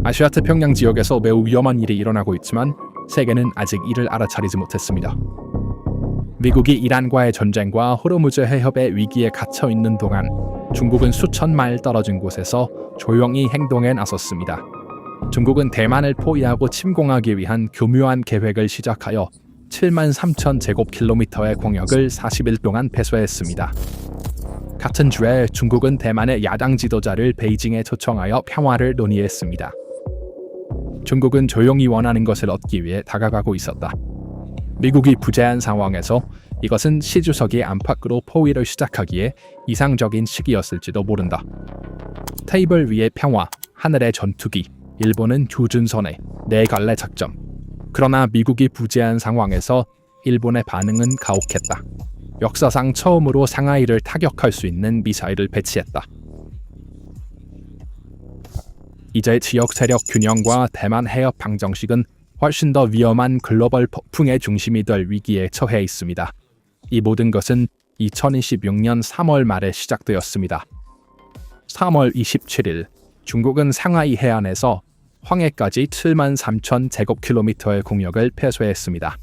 아시아 태평양 지역에서 매우 위험한 일이 일어나고 있지만 세계는 아직 이를 알아차리지 못했습니다. 미국이 이란과의 전쟁과 호르무즈 해협의 위기에 갇혀 있는 동안 중국은 수천 마일 떨어진 곳에서 조용히 행동에 나섰습니다. 중국은 대만을 포위하고 침공하기 위한 교묘한 계획을 시작하여 7만 3천 제곱킬로미터의 공역을 40일 동안 폐쇄했습니다. 같은 주에 중국은 대만의 야당 지도자를 베이징에 초청하여 평화를 논의했습니다. 중국은 조용히 원하는 것을 얻기 위해 다가가고 있었다. 미국이 부재한 상황에서 이것은 시 주석이 안팎으로 포위를 시작하기에 이상적인 시기였을지도 모른다. 테이블 위의 평화, 하늘의 전투기, 일본은 조준선의 네 갈래 작전. 그러나 미국이 부재한 상황에서 일본의 반응은 가혹했다. 역사상 처음으로 상하이를 타격할 수 있는 미사일을 배치했다. 이제 지역 세력 균형과 대만 해협 방정식은 훨씬 더 위험한 글로벌 폭풍의 중심이 될 위기에 처해 있습니다. 이 모든 것은 2026년 3월 말에 시작되었습니다. 3월 27일, 중국은 상하이 해안에서 황해까지 7만 3천 제곱킬로미터의 공역을 폐쇄했습니다.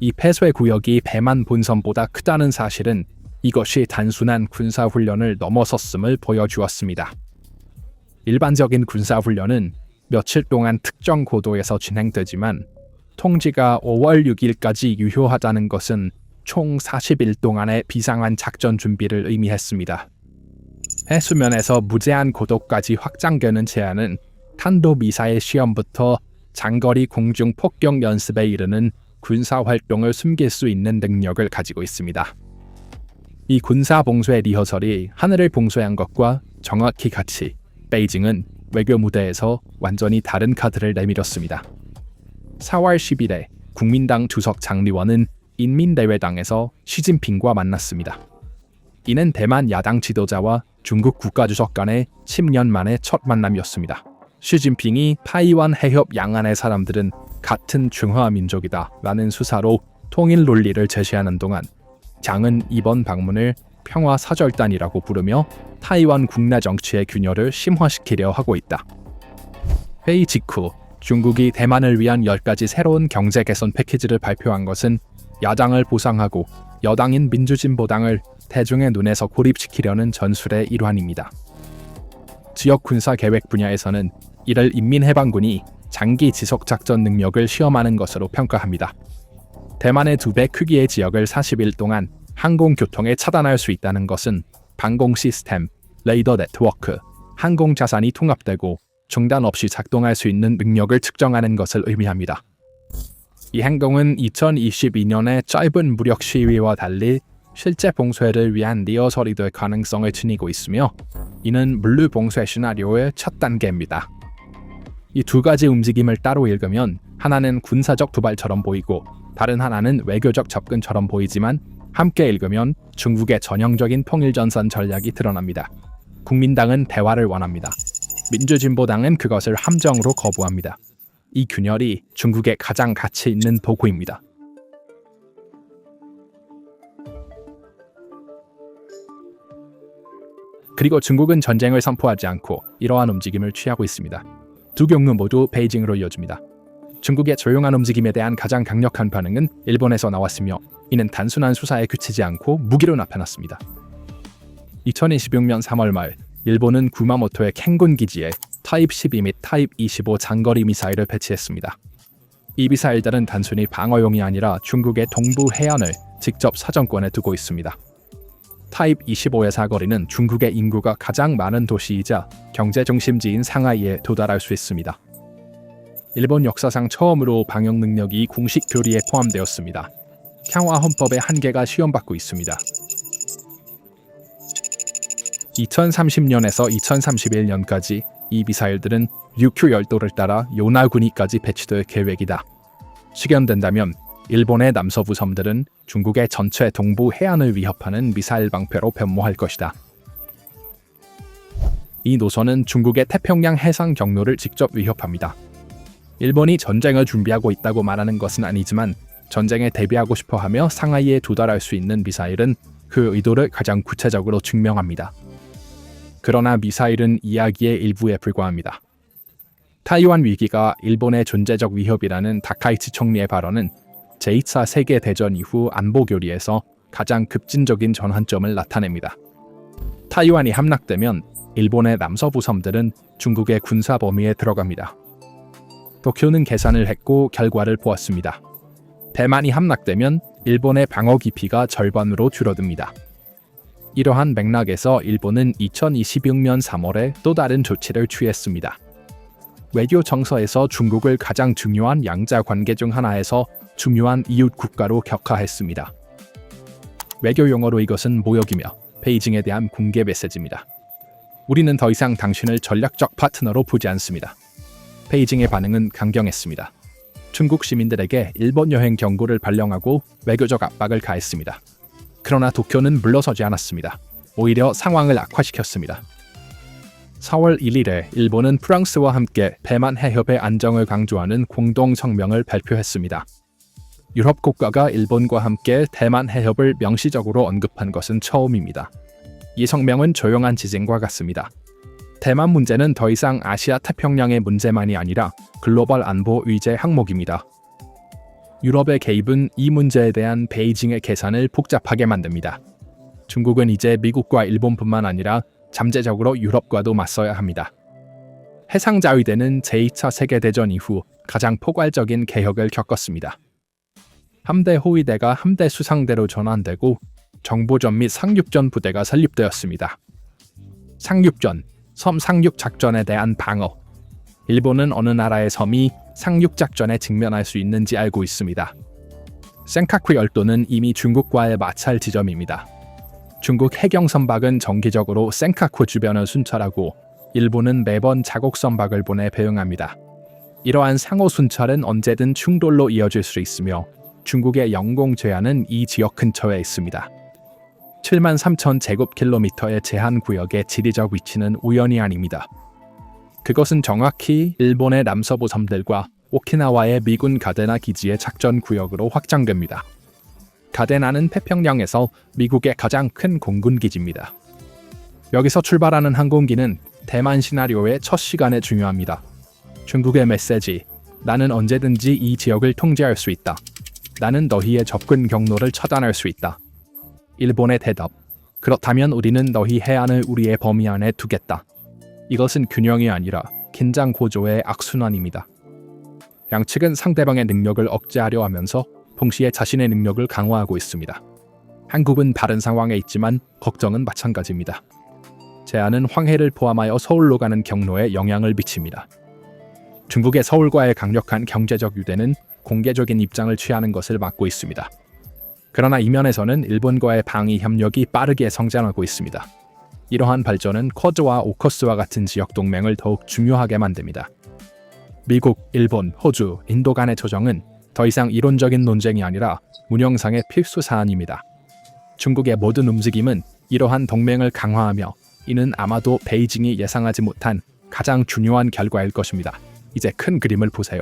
이 폐쇄 구역이 대만 본선보다 크다는 사실은 이것이 단순한 군사훈련을 넘어섰음을 보여주었습니다. 일반적인 군사훈련은 며칠 동안 특정 고도에서 진행되지만 통지가 5월 6일까지 유효하다는 것은 총 40일 동안의 비상한 작전 준비를 의미했습니다. 해수면에서 무제한 고도까지 확장되는 제한은 탄도미사일 시험부터 장거리 공중 폭격 연습에 이르는 군사활동을 숨길 수 있는 능력을 가지고 있습니다. 이 군사봉쇄 리허설이 하늘을 봉쇄한 것과 정확히 같이 베이징은 외교 무대에서 완전히 다른 카드를 내밀었습니다. 4월 10일에 국민당 주석 장리원은 인민대회당에서 시진핑과 만났습니다. 이는 대만 야당 지도자와 중국 국가주석 간의 10년 만의 첫 만남이었습니다. 시진핑이 타이완 해협 양안의 사람들은 같은 중화 민족이다 라는 수사로 통일 논리를 제시하는 동안 장은 이번 방문을 평화 사절단이라고 부르며 타이완 국내 정치의 균열을 심화시키려 하고 있다. 회의 직후 중국이 대만을 위한 10가지 새로운 경제 개선 패키지를 발표한 것은 야당을 보상하고 여당인 민주진보당을 대중의 눈에서 고립시키려는 전술의 일환입니다. 지역 군사 계획 분야에서는 이를 인민해방군이 장기 지속 작전 능력을 시험하는 것으로 평가합니다. 대만의 2배 크기의 지역을 40일 동안 항공교통에 차단할 수 있다는 것은 방공 시스템, 레이더 네트워크, 항공 자산이 통합되고 중단 없이 작동할 수 있는 능력을 측정하는 것을 의미합니다. 이 행동은 2022년의 짧은 무력 시위와 달리 실제 봉쇄를 위한 리허설이 될 가능성을 지니고 있으며 이는 물류 봉쇄 시나리오의 첫 단계입니다. 이 두 가지 움직임을 따로 읽으면 하나는 군사적 도발처럼 보이고 다른 하나는 외교적 접근처럼 보이지만 함께 읽으면 중국의 전형적인 통일전선 전략이 드러납니다. 국민당은 대화를 원합니다. 민주진보당은 그것을 함정으로 거부합니다. 이 균열이 중국의 가장 가치 있는 도구입니다. 그리고 중국은 전쟁을 선포하지 않고 이러한 움직임을 취하고 있습니다. 두 경우 모두 베이징으로 이어집니다. 중국의 조용한 움직임에 대한 가장 강력한 반응은 일본에서 나왔으며 이는 단순한 수사에 그치지 않고 무기로 나타났습니다. 2026년 3월 말 일본은 구마모토의 캔군 기지에 타입 12 및 타입 25 장거리 미사일을 배치했습니다. 이 미사일들은 단순히 방어용이 아니라 중국의 동부 해안을 직접 사정권에 두고 있습니다. 타입 25의 사거리는 중국의 인구가 가장 많은 도시이자 경제 중심지인 상하이에 도달할 수 있습니다. 일본 역사상 처음으로 방역 능력이 공식 교리에 포함되었습니다. 평화 헌법의 한계가 시험받고 있습니다. 2030년에서 2031년까지 이 미사일들은 유큐 열도를 따라 요나구니까지 배치될 계획이다. 실현된다면 일본의 남서부 섬들은 중국의 전체 동부 해안을 위협하는 미사일 방패로 변모할 것이다. 이 노선은 중국의 태평양 해상 경로를 직접 위협합니다. 일본이 전쟁을 준비하고 있다고 말하는 것은 아니지만 전쟁에 대비하고 싶어하며 상하이에 도달할 수 있는 미사일은 그 의도를 가장 구체적으로 증명합니다. 그러나 미사일은 이야기의 일부에 불과합니다. 타이완 위기가 일본의 존재적 위협이라는 다카이치 총리의 발언은 제2차 세계대전 이후 안보 교리에서 가장 급진적인 전환점을 나타냅니다. 타이완이 함락되면 일본의 남서부 섬들은 중국의 군사 범위에 들어갑니다. 도쿄는 계산을 했고 결과를 보았습니다. 대만이 함락되면 일본의 방어 기피가 절반으로 줄어듭니다. 이러한 맥락에서 일본은 2026년 3월에 또 다른 조치를 취했습니다. 외교 정서에서 중국을 가장 중요한 양자 관계 중 하나에서 중요한 이웃 국가로 격하했습니다. 외교 용어로 이것은 모욕이며 베이징에 대한 공개 메시지입니다. 우리는 더 이상 당신을 전략적 파트너로 보지 않습니다. 베이징의 반응은 강경했습니다. 중국 시민들에게 일본 여행 경고를 발령하고 외교적 압박을 가했습니다. 그러나 도쿄는 물러서지 않았습니다. 오히려 상황을 악화시켰습니다. 4월 1일에 일본은 프랑스와 함께 대만 해협의 안정을 강조하는 공동 성명을 발표했습니다. 유럽 국가가 일본과 함께 대만 해협을 명시적으로 언급한 것은 처음입니다. 이 성명은 조용한 지진과 같습니다. 대만 문제는 더 이상 아시아 태평양의 문제만이 아니라 글로벌 안보 의제 항목입니다. 유럽의 개입은 이 문제에 대한 베이징의 계산을 복잡하게 만듭니다. 중국은 이제 미국과 일본뿐만 아니라 잠재적으로 유럽과도 맞서야 합니다. 해상자위대는 제2차 세계대전 이후 가장 포괄적인 개혁을 겪었습니다. 함대 호위대가 함대 수상대로 전환되고 정보전 및 상륙전 부대가 설립되었습니다. 상륙전, 섬 상륙 작전에 대한 방어. 일본은 어느 나라의 섬이 상륙 작전에 직면할 수 있는지 알고 있습니다. 센카쿠 열도는 이미 중국과의 마찰 지점입니다. 중국 해경 선박은 정기적으로 센카쿠 주변을 순찰하고 일본은 매번 자국 선박을 보내 배응합니다. 이러한 상호 순찰은 언제든 충돌로 이어질 수 있으며 중국의 영공 제한은 이 지역 근처에 있습니다. 7만 3천 제곱킬로미터의 제한 구역의 지리적 위치는 우연이 아닙니다. 그것은 정확히 일본의 남서부 섬들과 오키나와의 미군 가데나 기지의 작전 구역으로 확장됩니다. 가데나는 태평양에서 미국의 가장 큰 공군 기지입니다. 여기서 출발하는 항공기는 대만 시나리오의 첫 시간에 중요합니다. 중국의 메시지, 나는 언제든지 이 지역을 통제할 수 있다. 나는 너희의 접근 경로를 차단할 수 있다. 일본의 대답, 그렇다면 우리는 너희 해안을 우리의 범위 안에 두겠다. 이것은 균형이 아니라 긴장 고조의 악순환입니다. 양측은 상대방의 능력을 억제하려 하면서 동시에 자신의 능력을 강화하고 있습니다. 한국은 다른 상황에 있지만 걱정은 마찬가지입니다. 제안은 황해를 포함하여 서울로 가는 경로에 영향을 미칩니다. 중국의 서울과의 강력한 경제적 유대는 공개적인 입장을 취하는 것을 막고 있습니다. 그러나 이면에서는 일본과의 방위 협력이 빠르게 성장하고 있습니다. 이러한 발전은 쿼드와 오커스와 같은 지역 동맹을 더욱 중요하게 만듭니다. 미국, 일본, 호주, 인도 간의 조정은 더 이상 이론적인 논쟁이 아니라 운영상의 필수 사안입니다. 중국의 모든 움직임은 이러한 동맹을 강화하며 이는 아마도 베이징이 예상하지 못한 가장 중요한 결과일 것입니다. 이제 큰 그림을 보세요.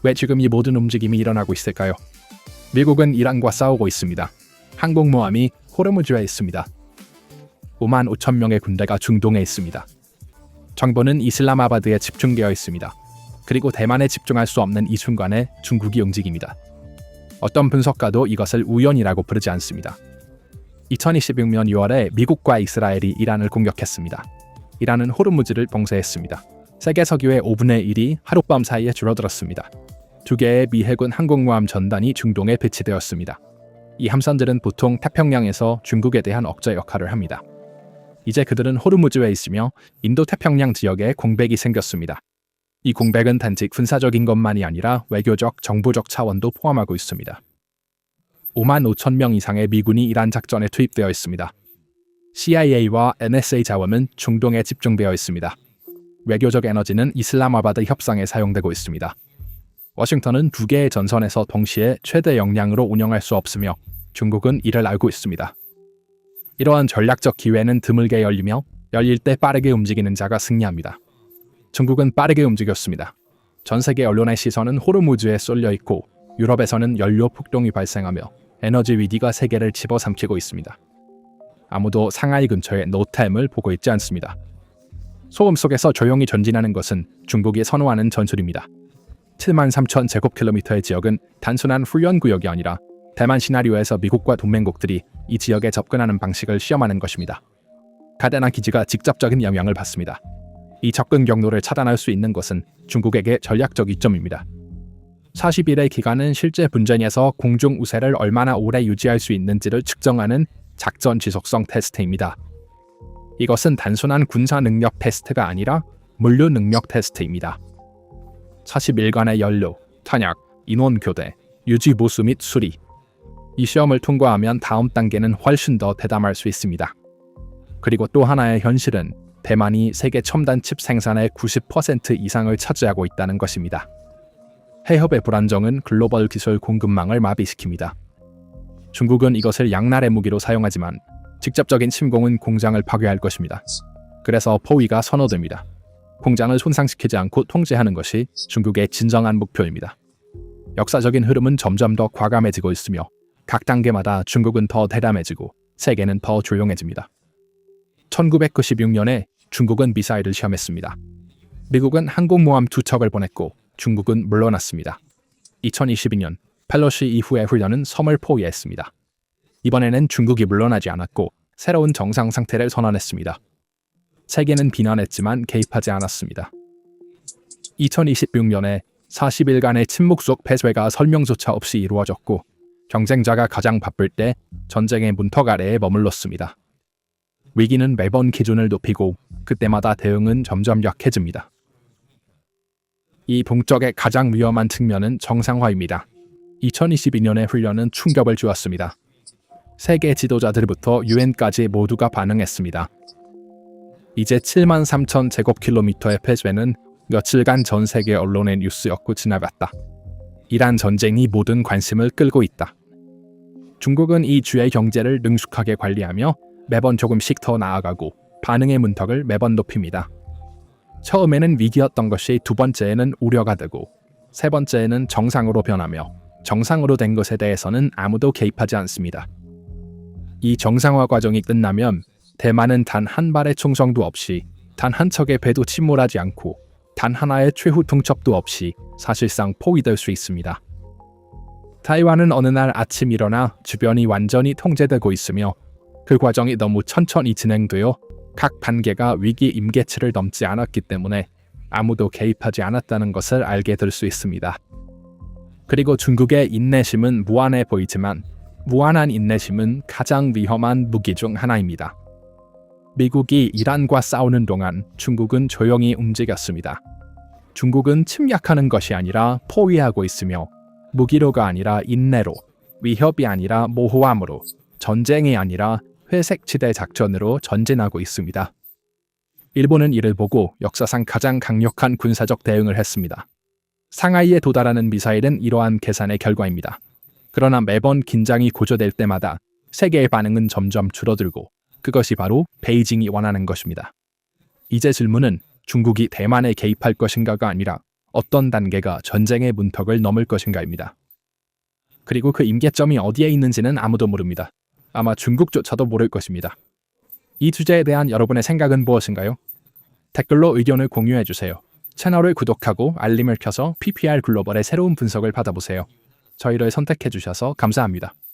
왜 지금 이 모든 움직임이 일어나고 있을까요? 미국은 이란과 싸우고 있습니다. 항공모함이 호르무즈에 있습니다. 5만 5천 명의 군대가 중동에 있습니다. 정부는 이슬람아바드에 집중되어 있습니다. 그리고 대만에 집중할 수 없는 이 순간에 중국이 움직입니다. 어떤 분석가도 이것을 우연이라고 부르지 않습니다. 2026년 6월에 미국과 이스라엘이 이란을 공격했습니다. 이란은 호르무즈를 봉쇄했습니다. 세계 석유의 5분의 1이 하룻밤 사이에 줄어들었습니다. 2개의 미 해군 항공모함 전단이 중동에 배치되었습니다. 이 함선들은 보통 태평양에서 중국에 대한 억제 역할을 합니다. 이제 그들은 호르무즈에 있으며 인도 태평양 지역에 공백이 생겼습니다. 이 공백은 단지 군사적인 것만이 아니라 외교적, 정보적 차원도 포함하고 있습니다. 5만 5천 명 이상의 미군이 이란 작전에 투입되어 있습니다. CIA와 NSA 자원은 중동에 집중되어 있습니다. 외교적 에너지는 이슬람아바드 협상에 사용되고 있습니다. 워싱턴은 2개의 전선에서 동시에 최대 역량으로 운영할 수 없으며 중국은 이를 알고 있습니다. 이러한 전략적 기회는 드물게 열리며 열릴 때 빠르게 움직이는 자가 승리합니다. 중국은 빠르게 움직였습니다. 전 세계 언론의 시선은 호르무즈에 쏠려 있고 유럽에서는 연료 폭동이 발생하며 에너지 위기가 세계를 집어삼키고 있습니다. 아무도 상하이 근처의 노템을 보고 있지 않습니다. 소음 속에서 조용히 전진하는 것은 중국이 선호하는 전술입니다. 73,000 제곱킬로미터의 지역은 단순한 훈련 구역이 아니라 대만 시나리오에서 미국과 동맹국들이 이 지역에 접근하는 방식을 시험하는 것입니다. 가데나 기지가 직접적인 영향을 받습니다. 이 접근 경로를 차단할 수 있는 것은 중국에게 전략적 이점입니다. 40일의 기간은 실제 분전에서 공중 우세를 얼마나 오래 유지할 수 있는지를 측정하는 작전 지속성 테스트입니다. 이것은 단순한 군사 능력 테스트가 아니라 물류 능력 테스트입니다. 40일간의 연료, 탄약, 인원 교대, 유지 보수 및 수리. 이 시험을 통과하면 다음 단계는 훨씬 더 대담할 수 있습니다. 그리고 또 하나의 현실은 대만이 세계 첨단 칩 생산의 90% 이상을 차지하고 있다는 것입니다. 해협의 불안정은 글로벌 기술 공급망을 마비시킵니다. 중국은 이것을 양날의 무기로 사용하지만 직접적인 침공은 공장을 파괴할 것입니다. 그래서 포위가 선호됩니다. 공장을 손상시키지 않고 통제하는 것이 중국의 진정한 목표입니다. 역사적인 흐름은 점점 더 과감해지고 있으며 각 단계마다 중국은 더 대담해지고 세계는 더 조용해집니다. 1996년에 중국은 미사일을 시험했습니다. 미국은 항공모함 2척을 보냈고 중국은 물러났습니다. 2022년 펠로시 이후의 훈련은 섬을 포위했습니다. 이번에는 중국이 물러나지 않았고 새로운 정상 상태를 선언했습니다. 세계는 비난했지만 개입하지 않았습니다. 2026년에 40일간의 침묵 속 패배가 설명조차 없이 이루어졌고 경쟁자가 가장 바쁠 때 전쟁의 문턱 아래에 머물렀습니다. 위기는 매번 기준을 높이고 그때마다 대응은 점점 약해집니다. 이 동쪽의 가장 위험한 측면은 정상화입니다. 2022년의 훈련은 충격을 주었습니다. 세계 지도자들부터 유엔까지 모두가 반응했습니다. 이제 73,000 제곱킬로미터의 패배는 며칠간 전 세계 언론의 뉴스였고 지나갔다. 이란 전쟁이 모든 관심을 끌고 있다. 중국은 이 주의 경제를 능숙하게 관리하며 매번 조금씩 더 나아가고 반응의 문턱을 매번 높입니다. 처음에는 위기였던 것이 두 번째에는 우려가 되고 세 번째에는 정상으로 변하며 정상으로 된 것에 대해서는 아무도 개입하지 않습니다. 이 정상화 과정이 끝나면 대만은 단 한 발의 충성도 없이 단 한 척의 배도 침몰하지 않고 단 하나의 최후 통첩도 없이 사실상 포위될 수 있습니다. 타이완은 어느 날 아침 일어나 주변이 완전히 통제되고 있으며 그 과정이 너무 천천히 진행되어 각 단계가 위기 임계치를 넘지 않았기 때문에 아무도 개입하지 않았다는 것을 알게 될 수 있습니다. 그리고 중국의 인내심은 무한해 보이지만 무한한 인내심은 가장 위험한 무기 중 하나입니다. 미국이 이란과 싸우는 동안 중국은 조용히 움직였습니다. 중국은 침략하는 것이 아니라 포위하고 있으며 무기로가 아니라 인내로, 위협이 아니라 모호함으로, 전쟁이 아니라 회색지대 작전으로 전진하고 있습니다. 일본은 이를 보고 역사상 가장 강력한 군사적 대응을 했습니다. 상하이에 도달하는 미사일은 이러한 계산의 결과입니다. 그러나 매번 긴장이 고조될 때마다 세계의 반응은 점점 줄어들고 그것이 바로 베이징이 원하는 것입니다. 이제 질문은 중국이 대만에 개입할 것인가가 아니라 어떤 단계가 전쟁의 문턱을 넘을 것인가입니다. 그리고 그 임계점이 어디에 있는지는 아무도 모릅니다. 아마 중국조차도 모를 것입니다. 이 주제에 대한 여러분의 생각은 무엇인가요? 댓글로 의견을 공유해주세요. 채널을 구독하고 알림을 켜서 PPR 글로벌의 새로운 분석을 받아보세요. 저희를 선택해주셔서 감사합니다.